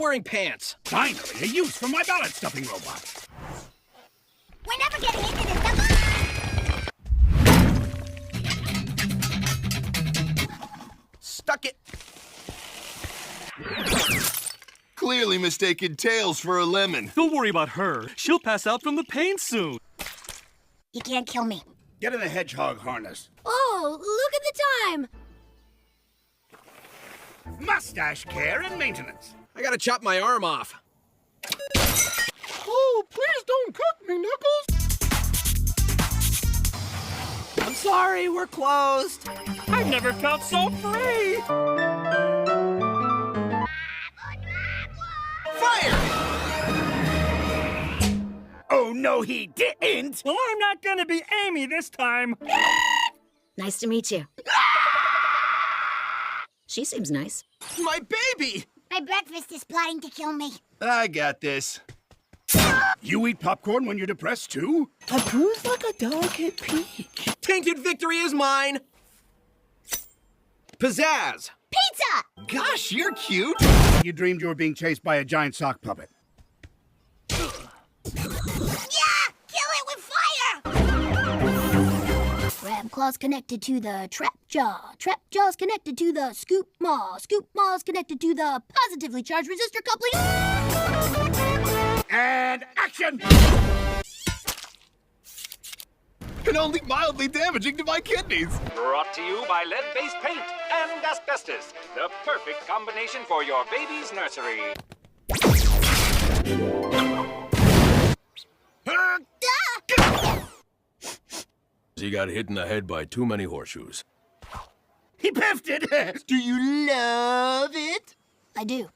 wearing pants. Finally, a use for my ballot stuffing robot. We're never getting into this stuff. Stuck it. Clearly mistaken Tails for a lemon. Don't worry about her. She'll pass out from the pain soon. You can't kill me. Get in the hedgehog harness. Oh, look at the time. Mustache care and maintenance. I gotta chop my arm off. Oh, please don't cut me, Knuckles. I'm sorry, we're closed. I've never felt so free. Fire! Oh, no, he didn't. Well, I'm not gonna be Amy this time. Nice to meet you. She seems nice. My baby! My breakfast is plotting to kill me. I got this. You eat popcorn when you're depressed, too? A bruise like a delicate peach. Tainted victory is mine. Pizzazz! Pizza! Gosh, you're cute. You dreamed you were being chased by a giant sock puppet. Yeah! Kill it with fire! Grab claws connected to the trap jaw. Trap jaw's connected to the scoop maw. Scoop maw's connected to the positively charged resistor coupling. And action! And only mildly damaging to my kidneys. Brought to you by lead-based paint and asbestos, the perfect combination for your baby's nursery. He got hit in the head by too many horseshoes. He piffed it! Do you love it? I do.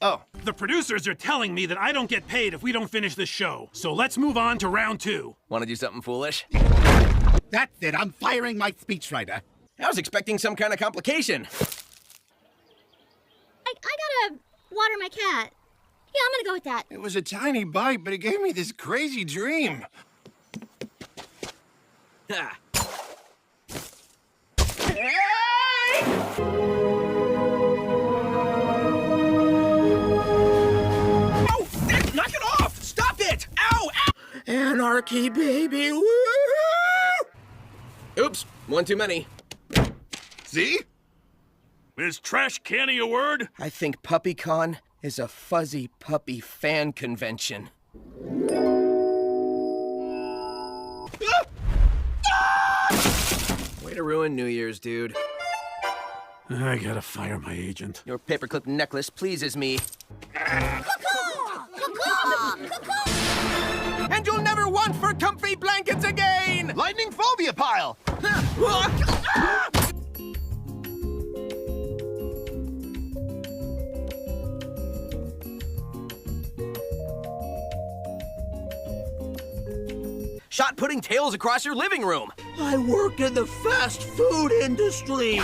Oh, The producers are telling me that I don't get paid if we don't finish this show. So let's move on to round 2. Wanna do something foolish? That's it, I'm firing my speechwriter. I was expecting some kind of complication. I gotta water my cat. Yeah, I'm gonna go with that. it was a tiny bite, but it gave me this crazy dream. Ha. Oh, knock it off! Stop it! Ow! Ow! Anarchy, baby! Woo! Oops, one too many. See? Is trash candy a word? I think PuppyCon is a fuzzy puppy fan convention. Way to ruin New Year's, dude. I gotta fire my agent. Your paperclip necklace pleases me. And you'll never want for comfy blankets again! Lightning phobia pile. Shot putting tails across your living room. I work in the fast food industry.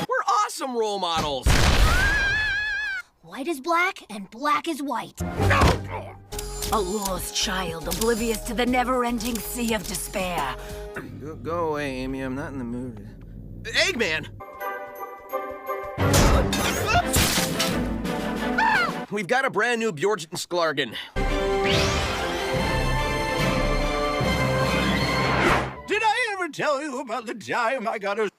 We're awesome role models. White is black and black is white. A lost child, oblivious to the never-ending sea of despair. Go away, Amy. I'm not in the mood. Eggman! We've got a brand new Bjorgen Sklargen. Did I ever tell you about the time I got a